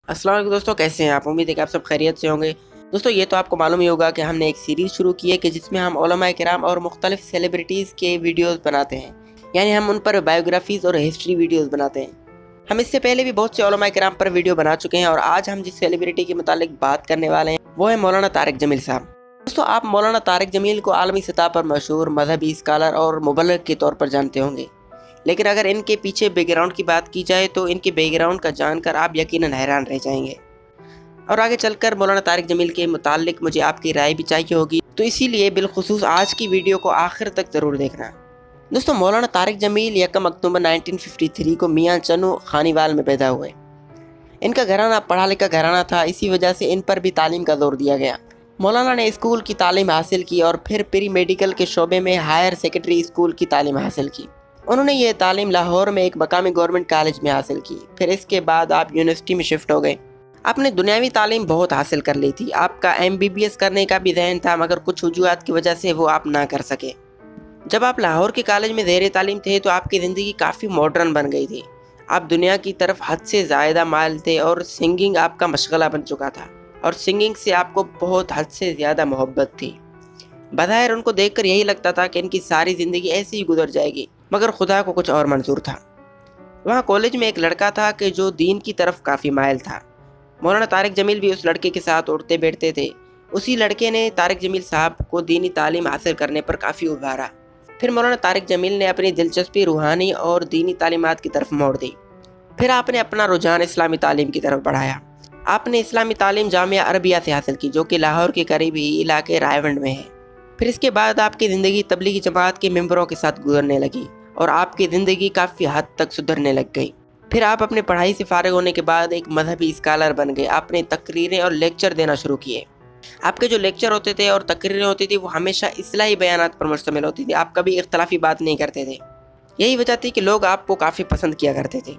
अस्सलाम वालेकुम दोस्तों, कैसे हैं आप? उम्मीद है कि आप सब खैरियत से होंगे। दोस्तों, ये तो आपको मालूम ही होगा कि हमने एक सीरीज़ शुरू की है कि जिसमें हम उलमाए किराम और मुख्तलिफ सेलिब्रिटीज़ के वीडियोज़ बनाते हैं। यानी हम उन पर बायोग्राफीज़ और हिस्ट्री वीडियोज़ बनाते हैं। हम इससे पहले भी बहुत से उलमाए किराम पर वीडियो बना चुके हैं और आज हम जिस सेलिब्रिटी के मुतालिक बात करने वाले हैं वो है मौलाना तारिक जमील साहब। दोस्तों, आप मौलाना तारिक जमील को आलमी सतह पर मशहूर मजहबी स्कॉलर और मुबल्लिग के तौर पर जानते होंगे, लेकिन अगर इनके पीछे बैकग्राउंड की बात की जाए तो इनके बैकग्राउंड का जानकर आप यकीनन हैरान रह जाएंगे। और आगे चलकर मौलाना तारिक जमील के मुतालिक मुझे आपकी राय भी चाहिए होगी, तो इसीलिए बिलखुसूस आज की वीडियो को आखिर तक ज़रूर देखना। दोस्तों, मौलाना तारिक जमील 1 अक्टूबर 1953 को मियाँ चनू खानीवाल में पैदा हुए। इनका घराना पढ़ा लिखा घराना था, इसी वजह से इन पर भी तालीम का जोर दिया गया। मौलाना ने स्कूल की तालीम हासिल की और फिर प्री मेडिकल के शोबे में हायर सेकेंडरी स्कूल की तालीम हासिल की। उन्होंने ये तालीम लाहौर में एक मकामी गवर्नमेंट कॉलेज में हासिल की। फिर इसके बाद आप यूनिवर्सिटी में शिफ्ट हो गए। आपने दुनियावी तालीम बहुत हासिल कर ली थी। आपका MBBS करने का भी ज़हन था, मगर कुछ वजूहात की वजह से वो आप ना कर सके। जब आप लाहौर के कॉलेज में ज़ेर तालीम थे तो आपकी ज़िंदगी काफ़ी मॉडर्न बन गई थी। आप दुनिया की तरफ हद से ज़्यादा माइल थे और सिंगिंग आपका मशगला बन चुका था और सिंगिंग से आपको बहुत हद से ज़्यादा मोहब्बत थी। बज़ाहिर उनको देखकर यही लगता था कि इनकी सारी ज़िंदगी ऐसे ही गुजर जाएगी, मगर खुदा को कुछ और मंजूर था। वहाँ कॉलेज में एक लड़का था कि जो दीन की तरफ काफ़ी माइल था। मौलाना तारिक जमील भी उस लड़के के साथ उठते बैठते थे। उसी लड़के ने तारिक जमील साहब को दीनी तालीम हासिल करने पर काफ़ी उभारा। फिर मौलाना तारिक जमील ने अपनी दिलचस्पी रूहानी और दीनी तालीमात की तरफ मोड़ दी। फिर आपने अपना रुझान इस्लामी तालीम की तरफ बढ़ाया। आपने इस्लामी तालीम जामिया अरबिया से हासिल की, जो कि लाहौर के करीबी इलाके रायवंड में है। फिर इसके बाद आपकी ज़िंदगी तबलीगी जमात के मेंबरों के साथ गुजरने लगी और आपकी ज़िंदगी काफ़ी हद तक सुधरने लग गई। फिर आप अपने पढ़ाई से फारिग होने के बाद एक मजहबी स्कॉलर बन गए। आपने तकरीरें और लेक्चर देना शुरू किए। आपके जो लेक्चर होते थे और तकरीरें होती थी वो हमेशा इस्लाही बयानात पर मुश्तमिल होती थी। आप कभी इख्तलाफी बात नहीं करते थे। यही वजह थी कि लोग आपको काफ़ी पसंद किया करते थे।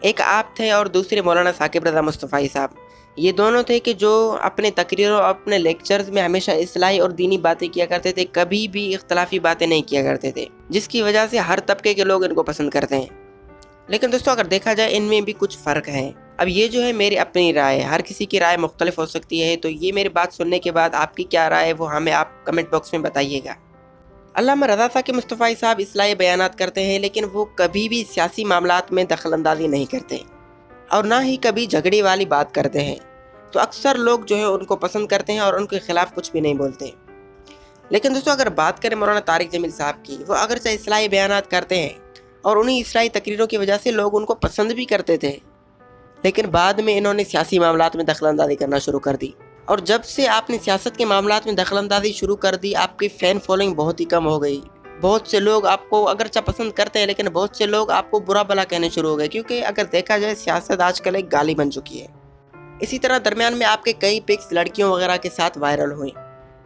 एक आप थे और दूसरे मौलाना साकिब रज़ा मुस्तफ़ाई साहब। ये दोनों थे कि जो अपने तकरीरों और अपने लेक्चर्स में हमेशा इस्लाही और दीनी बातें किया करते थे, कभी भी इख्तलाफी बातें नहीं किया करते थे, जिसकी वजह से हर तबके के लोग इनको पसंद करते हैं। लेकिन दोस्तों, अगर देखा जाए इनमें भी कुछ फ़र्क है। अब ये जो है मेरी अपनी राय है, हर किसी की राय मुख्तलिफ हो सकती है। तो ये मेरी बात सुनने के बाद आपकी क्या राय है वो हमें आप कमेंट बॉक्स में बताइएगा। अल्लामा रज़ा साकिब मुस्तफ़ाई साहब इस्लाही बयानात करते हैं, लेकिन वो कभी भी सियासी मामलात में दखल अंदाजी नहीं करते और ना ही कभी झगड़े वाली बात करते हैं। तो अक्सर लोग जो है उनको पसंद करते हैं और उनके खिलाफ कुछ भी नहीं बोलते। लेकिन दोस्तों, अगर बात करें मौलाना तारिक जमील साहब की, वो अगरचे इस्लाही बयानात करते हैं और उन्हीं इस्लाही तकरीरों की वजह से लोग उनको पसंद भी करते थे, लेकिन बाद में इन्होंने सियासी मामलात में दखल अंदाजी करना शुरू कर दी। और जब से आपने सियासत के मामलात में दखल अंदाजी शुरू कर दी, आपकी फ़ैन फॉलोइंग बहुत ही कम हो गई। बहुत से लोग आपको अगरचे पसंद करते हैं, लेकिन बहुत से लोग आपको बुरा भला कहने शुरू हो गए, क्योंकि अगर देखा जाए सियासत आजकल एक गाली बन चुकी है। इसी तरह दरमियान में आपके कई पिक्स लड़कियों वगैरह के साथ वायरल हुई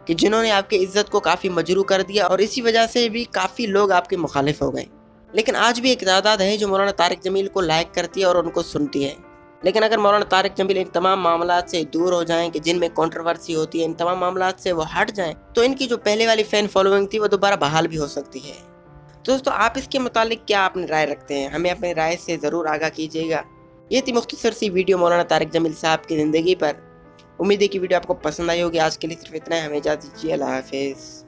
कि जिन्होंने आपकी इज्जत को काफ़ी मजरू कर दिया और इसी वजह से भी काफ़ी लोग आपके मुखालिफ हो गए। लेकिन आज भी एक तादाद है जो मौलाना तारिक जमील को लाइक करती है और उनको सुनती है। लेकिन अगर मौलाना तारिक जमील इन तमाम मामलात से दूर हो जाएं कि जिनमें कंट्रोवर्सी होती है, इन तमाम मामलात से वो हट जाएं, तो इनकी जो पहले वाली फ़ैन फॉलोइंग थी वो दोबारा बहाल भी हो सकती है। तो दोस्तों, आप इसके मुतालिक क्या अपनी राय रखते हैं? हमें अपनी राय से ज़रूर आगाह कीजिएगा। ये थी मुख्तसर सी वीडियो मौलाना तारिक जमील साहब की ज़िंदगी पर। उम्मीद है कि वीडियो आपको पसंद आई होगी। आज के लिए सिर्फ इतना ही। हमें इजाज़त दीजिए। अल्लाह हाफ़िज़।